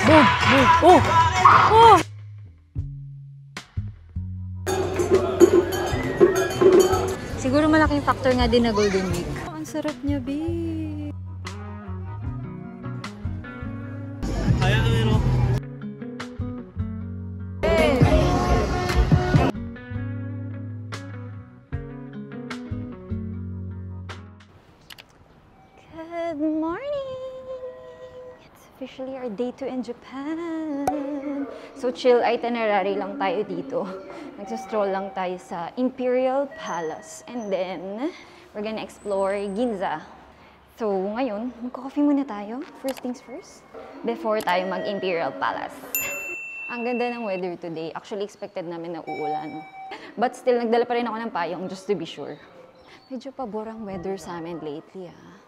Boom! Boom! Oh! Oh! Siguro malaking factor nga din na Golden Week. Oh, ang sarap niya, babe. Kaya ka meron. Good morning! It's officially our day 2 in Japan. So chill itinerary lang tayo dito. Nagsastroll lang tayo sa Imperial Palace. And then, we're gonna explore Ginza. So ngayon, magko-coffee muna tayo. First things first. Before tayo mag-Imperial Palace. Ang ganda ng weather today. Actually, expected namin na uulan. But still, nagdala pa rin ako ng payong just to be sure. Medyo paborang weather sa amin lately, ah.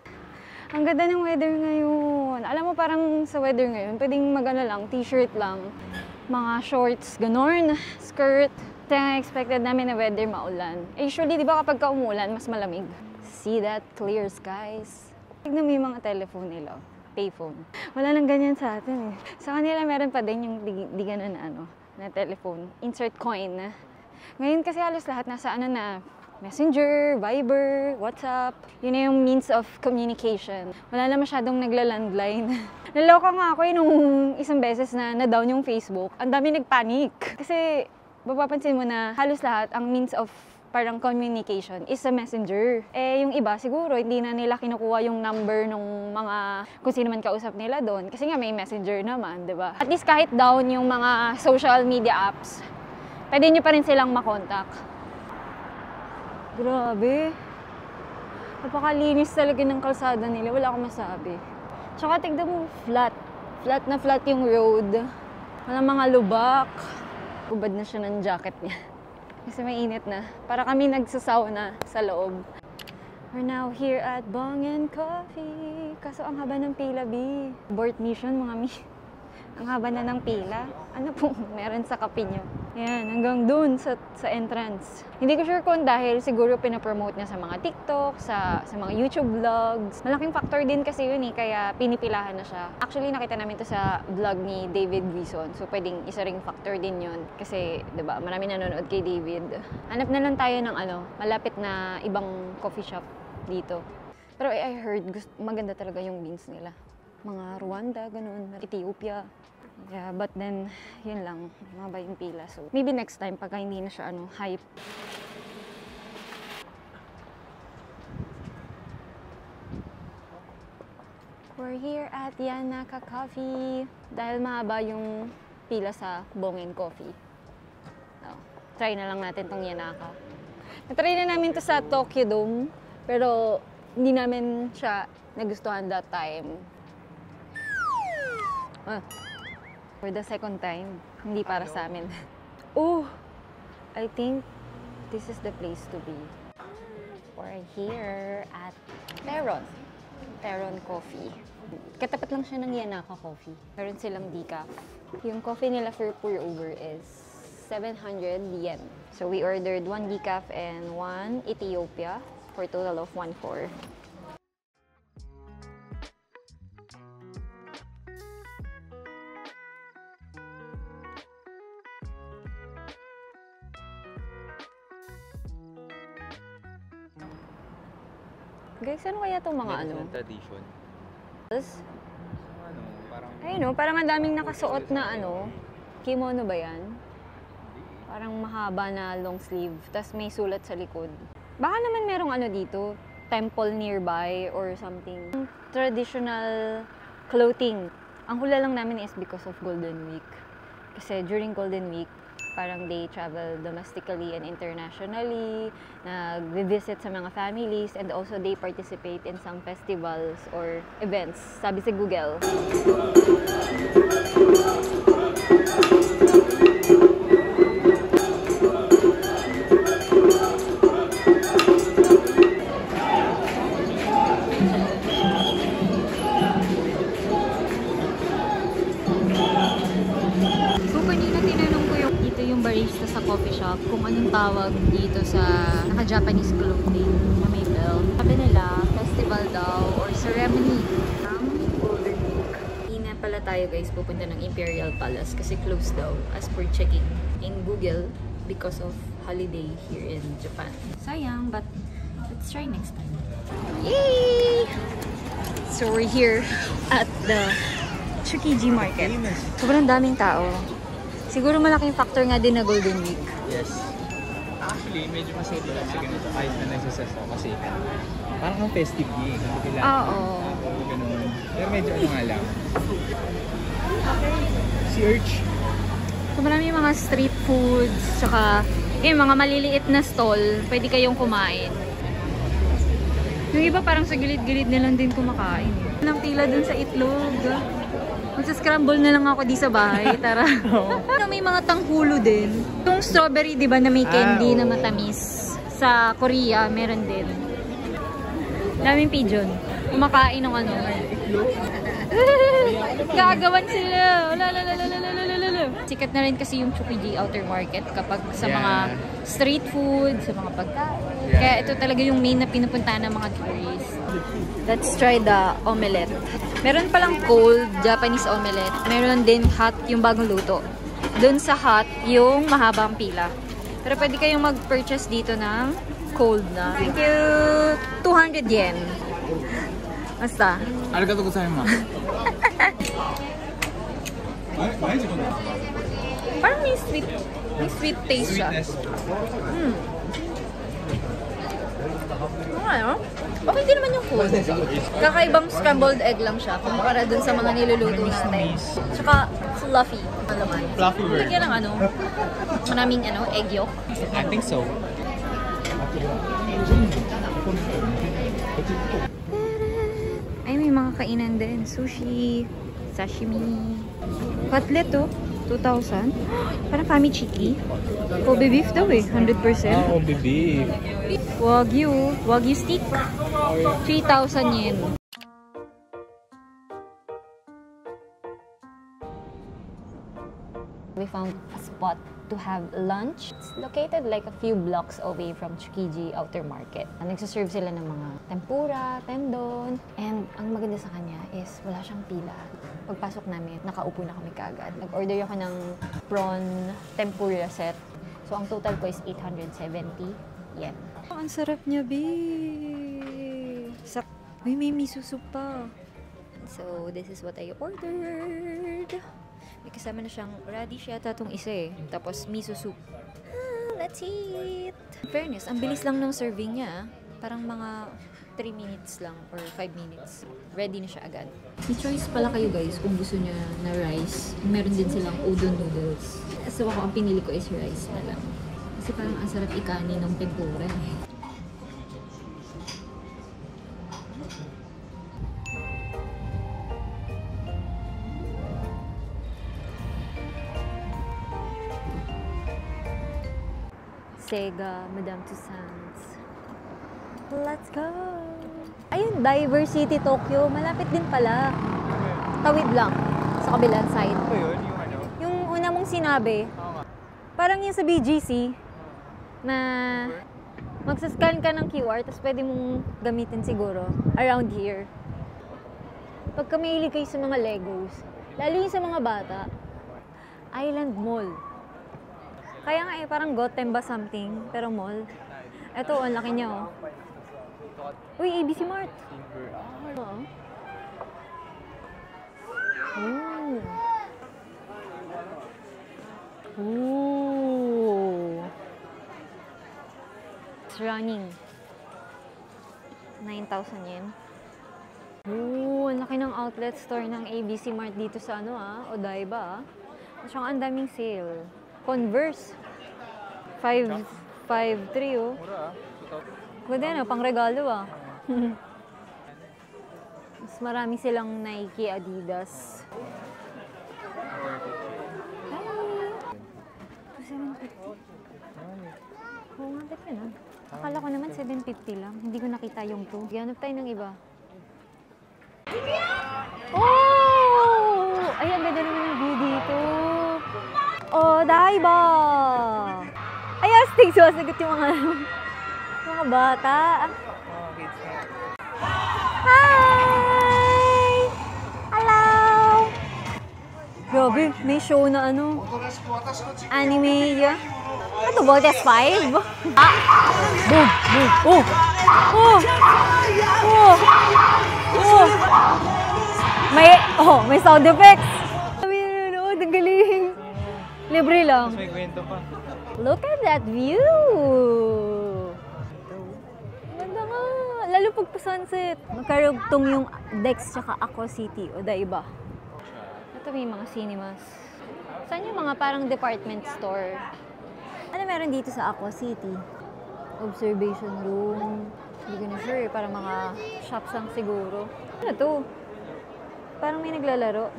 Ang ganda ng weather ngayon. Alam mo, parang sa weather ngayon, pwedeng mag-ano lang, t-shirt lang, mga shorts, ganon, skirt. Kaya expected namin na weather maulan. Usually, di ba kapag umulan, mas malamig. See that clear skies? Tignan mo yung mga telephone nila, payphone. Wala nang ganyan sa atin eh. Sa kanila meron pa din yung di ganon na ano, na telephone. Insert coin na. Ngayon kasi halos lahat nasa ano na, Messenger, Viber, WhatsApp. Yun na yung means of communication. Wala na masyadong nagla-landline. Naloka nga ako nung isang beses na na-down yung Facebook. Ang dami nagpanic. Kasi mapapansin mo na halos lahat ang means of parang communication is sa Messenger. Eh, yung iba siguro hindi na nila kinukuha yung number ng mga kung sino man kausap nila doon. Kasi nga may Messenger naman, di ba? At least kahit down yung mga social media apps, pwede nyo pa rin silang makontak. Grabe. Napakalinis talaga ng kalsada nila. Wala akong masabi. Tsaka tignan mo, flat. Flat na flat yung road. Walang mga lubak. Ubad na siya ng jacket niya. Kasi mainit na. Para kami nagsasauna sa loob. We're now here at Bong & Coffee. Kaso ang haba ng pila, B. Abort mission, mga mi. Ang haba na ng pila. Ano pong meron sa kape nyo? Yan, hanggang dun sa entrance. Hindi ko sure kung dahil siguro pinapromote niya sa mga TikTok, sa mga YouTube vlogs. Malaking factor din kasi yun eh, kaya pinipilahan na siya. Actually, nakita namin to sa vlog ni David Guison. So, pwedeng isa ring factor din yun. Kasi, diba, marami nanonood kay David. Hanap na lang tayo ng ano, malapit na ibang coffee shop dito. Pero I heard, maganda talaga yung beans nila. Mga Rwanda, ganun, Ethiopia. Yeah, but then, yun lang, mababa yung pila. So, maybe next time, pagka hindi na siya, hype. We're here at Yanaka Coffee. Dahil mahaba yung pila sa Bong & Coffee. So, try na lang natin tong Yanaka. Natry na namin to sa Tokyo Dome, pero hindi namin siya nagustuhan that time. For the second time, hindi para sa amin. Oh, I think this is the place to be. We're here at Peron Coffee. Katapat lang siya ng Yanaka Coffee. Meron silang decaf. Yung coffee nila for pour over is 700 yen. So we ordered 1 decaf and 1 Ethiopia for a total of 1.4. Guys, ano kaya itong mga ano? Tradition. Parang ang daming nakasuot na ano. Kimono ba yan? Parang mahaba na long sleeve. Tapos may sulat sa likod. Baka naman merong ano dito, temple nearby or something. Traditional clothing. Ang hula lang namin is because of Golden Week. Kasi during Golden Week, parang they travel domestically and internationally, nag-visit sa mga families, and also they participate in some festivals or events, sabi sa Google. Barista sa coffee shop kung anong tawag dito sa naka-Japanese clothing na may belt. Sabi nila, festival daw or ceremony ng Golden Week. Hindi na pala tayo guys pupunta ng Imperial Palace kasi closed daw as per checking in Google because of holiday here in Japan. Sayang, but let's try next time. Yay! So we're here at the Tsukiji Market. Sobrang daming tao. Siguro malaking factor nga din na Golden Week. Yes. Actually, medyo masaya lang sa ganito kahit na nagsasas ako kasi parang ang festive day. Oo. Ganun. Pero medyo ano nga lang. Si Urch. So marami mga street foods, tsaka mga maliliit na stall, pwede kayong kumain. Yung iba parang sa gilid-gilid na lang din kumakain. Walang pila dun sa itlog. Magsa-scramble na lang ako di sa bahay, tara. May mga tanghulo din. Yung strawberry, di ba, na may candy na matamis. Sa Korea, meron din. Daming pigeon. Kumakain ng ano. Gagawan sila. Sikat na rin kasi yung Tsukiji Outer Market kapag sa mga street food, sa mga pagkain. Kaya ito talaga yung main na pinupuntahan ng mga tourists. Let's try the omelette. Meron palang cold Japanese omelette. Meron din hot yung bagong luto. Doon sa hot, yung mahabang pila. Pero pwede kayong mag-purchase dito ng cold na. Thank you! 200 yen. Basta. Arigatou gozaimasu. Parang may sweet taste siya. Ano? Okay din naman yung cold. Kakaibang scrambled egg lang siya kumpara dun sa mga niluluto natin. Tsaka fluffy. Fluffy word. Lagyan ng ano, maraming egg yolk. I think so. Ay, may mga kainan din. Sushi, sashimi, cutlet 2,000. Parang famichiki. Kobe beef daw 100%. Kobe beef. Wagyu steak. 3,000 yen. We found a spot to have lunch. It's located like a few blocks away from Tsukiji Outer Market. Nagsaserve sila ng mga tempura, tendon, and ang maganda sa kanya is wala siyang pila. Pagpasok namin, nakaupo na kami kagad. Nag-order ako ng prawn tempura set. So ang total ko is 870 yen. Oh, ang sarap niya, babe! May miso soup pa. So this is what I ordered. May kasama na siyang radish yata itong isa eh. Tapos miso soup. Let's eat! In fairness, ang bilis lang ng serving niya. Parang mga 3 minutes lang or 5 minutes. Ready na siya agad. May choice pala kayo guys kung gusto niya na rice. Meron din silang udon noodles. So ako ang pinili ko is rice na lang. Kasi parang ang sarap ikanin ng tempura eh. Sega, Madame Tussauds. Let's go! Ayun, Diversity Tokyo. Malapit din pala. Tawid lang. Sa kabilang side. Ano yun? Yung ano? Yung una mong sinabi, parang yung sa BGC, na magsascan ka ng QR, tapos pwede mong gamitin siguro around here. Pagka mahilig kayo sa mga Legos, lalo yung sa mga bata, Island Mall. Kaya nga parang Gotemba something, pero mall. Eto, ang laki niya oh. Uy, ABC Mart! Oo. Ooh. It's running. 9,000 yen. Ooh, ang laki ng outlet store ng ABC Mart dito sa Odaiba. At saka ang daming sale. Converse. 5,300 oh. Mura Ganda pang regalo Mas marami silang Nike, Adidas. Hi! 2,750. Oo nga, ba't yun Akala ko naman 750 lang. Hindi ko nakita yung 2. Ganap tayo ng iba. Oh! Ay, ang ganda naman ng view dito. Odaiba! Ay, astig! Sumasagot yung mga bata. Hi! Hello! Grabe, may show na ano. Anime. Ano ba? That's 5? Ah! Boom! Boom! Oh! Oh! Oh! Oh! May sound effects. Sabi na nanood, ang galing. Libre lang. May kwento pa. Look at that view! Ganda nga. Lalo pag pa-sunset. Magkarugtong yung Dex tsaka Aqua City o iba. Ito may mga cinemas. Saan yung mga parang department store? Ano meron dito sa Aqua City? Observation room. Hindi ko na sure. Parang mga shops lang siguro. Ano to? Parang may naglalaro.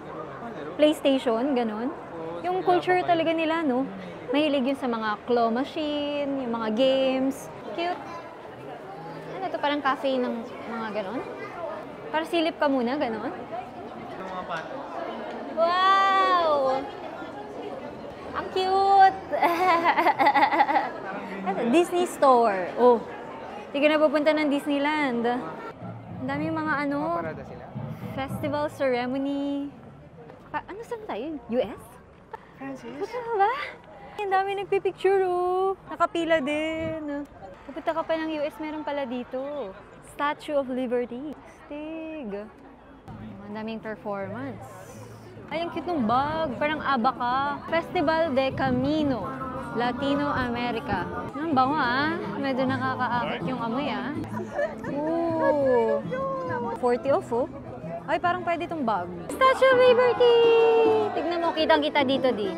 PlayStation, ganun. Yung culture talaga nila, no? Mahilig yun sa mga claw machine, yung mga games. Cute. Ano to? Parang cafe ng mga ganon? Para silip ka muna, ganon? Wow! Ang cute! Disney Store. Oh, hindi ka na pupunta ng Disneyland. Ang daming mga ano, Parada sila. festival ceremony. Ano saan tayo? US? Francis? Puta ba? Ang dami nagpipicture oh. Nakapila din. Pupunta ka pa ng US, meron pala dito. Statue of Liberty. Stig. Ang daming performance. Ay, ang cute ng bag. Parang Abaca. Festival de Camino. Latino America. Ang bango ah. Medyo nakakaakit yung amoy ah. Ooh. 40 off oh. Ay, parang pwede itong bag. Statue of Liberty! Tignan mo, kitang-kita dito di.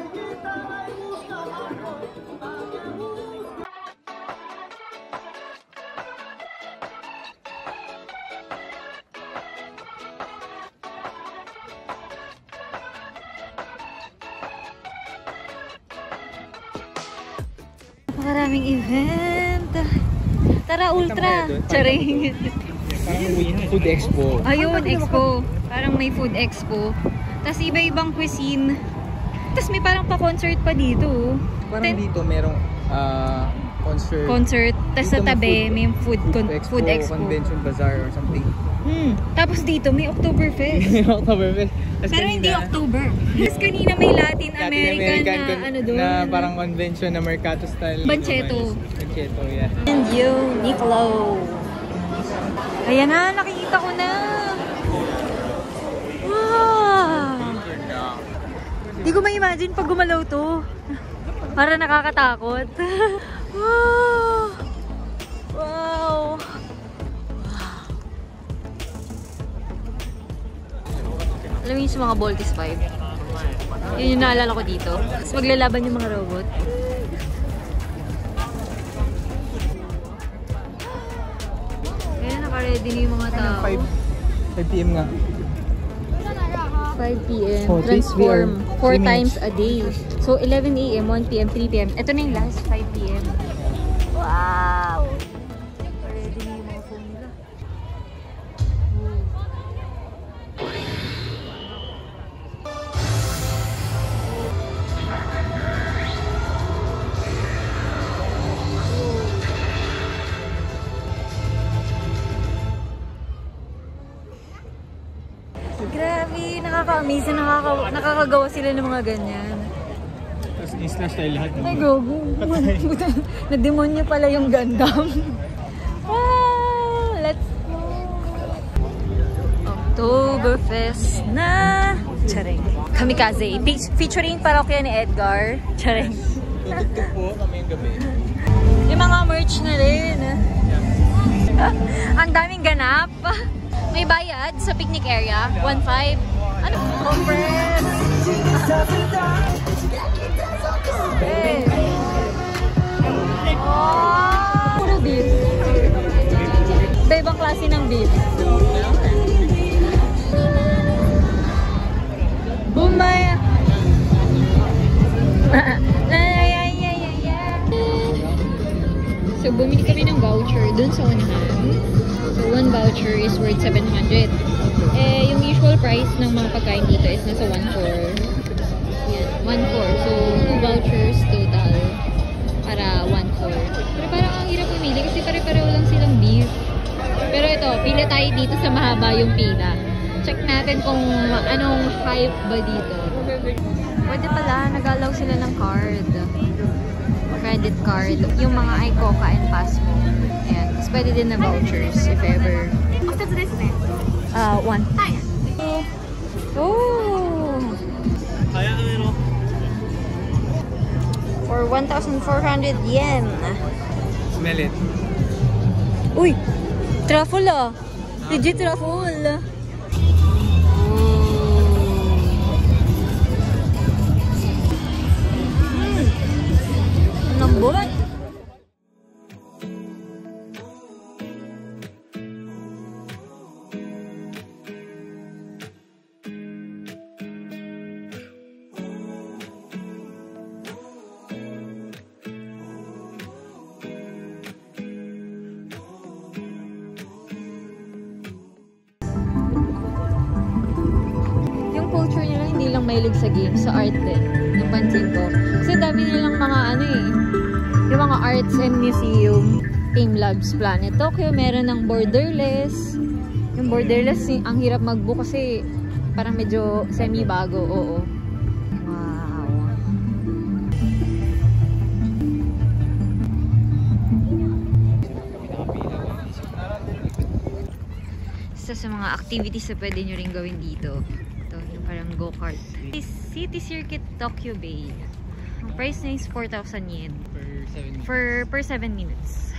Napakaraming event. Tara, Ultra. Charing. Parang food expo. Ayun, expo. Parang may food expo. Tapos iba-ibang cuisine. Tapos may parang pa-concert pa dito. Parang dito merong concert. Concert. Tapos sa Dito tabi may food expo. Convention bazaar or something. Tapos dito may Oktoberfest. Oktoberfest. Tas Pero hindi October. Tapos kanina may Latin American na ano doon. Na parang convention na Mercato style. Bancheto. Bancheto, yeah. And Uniqlo. Ayan na, nakikita ko na. Wow! Di ko ma-imagine pag gumalaw to. Para nakakatakot. Wow! Wow! Alam mo yung sa mga Voltis 5? Yun yung naalala ko dito. Tapos maglalaban yung mga robot. Kaya naka-ready na yung mga tao. 5 p.m. nga. 5 p.m. Oh, Transform. 4 3 times minutes. a day. So, 11 a.m., 1 p.m., 3 p.m. Ito na yung last, 5 p.m. Wow! Ready na yung mga phone nila. Grabe, nakaka-amaze na nakakagawa sila ng mga ganyan. Tapos i-slash tayo lahat. Ay, gogo. Na-demonyo pala yung Gundam. Wow! Let's go! Oktoberfest na! Charing. Kamikaze. Featuring parokya ni Edgar. Charing. Tutugtog po kami yung gabi. Yung mga merch na rin. Ang daming ganap. May bayad sa picnic area. 1.5. Ano? Compress! Hey. Oh! Puro beef. Iba-ibang klase ng beef. Bumaya! So, bumili kami ng voucher dun sa unahan. So, one voucher is worth 700. Eh, yung usual price ng mga pagkain dito is nasa 1.4. Yan, 1.4. So, 2 vouchers total para 1.4. Pero parang ang hirap pumili kasi pare-pareho lang silang beef. Pero ito, pila tayo dito sa mahaba yung pila. Check natin kung anong hype ba dito. Pwede pala, nag-allow sila ng card. Credit card. Yung mga iCoca and Pasmo. Ayan. Tapos pwede din na vouchers if ever. One. Oh! Kaya ano? For 1,400 yen. Smell it. Uy! Truffle ah! Legit truffle! Nambot! Culture nila hindi lang mahilig sa games, sa art din. Napansin ko. Kasi dami nilang mga ano eh. Yung mga arts and museum. Team Labs Planet Tokyo. Meron ng Borderless. Yung Borderless, ang hirap mag-book kasi parang medyo semi-bago. Oo. Wow. Isa sa mga activities na pwede nyo rin gawin dito. Parang go-kart. City Circuit Tokyo Bay. Ang price na is 4,000 yen. Per 7 minutes. Per 7 minutes.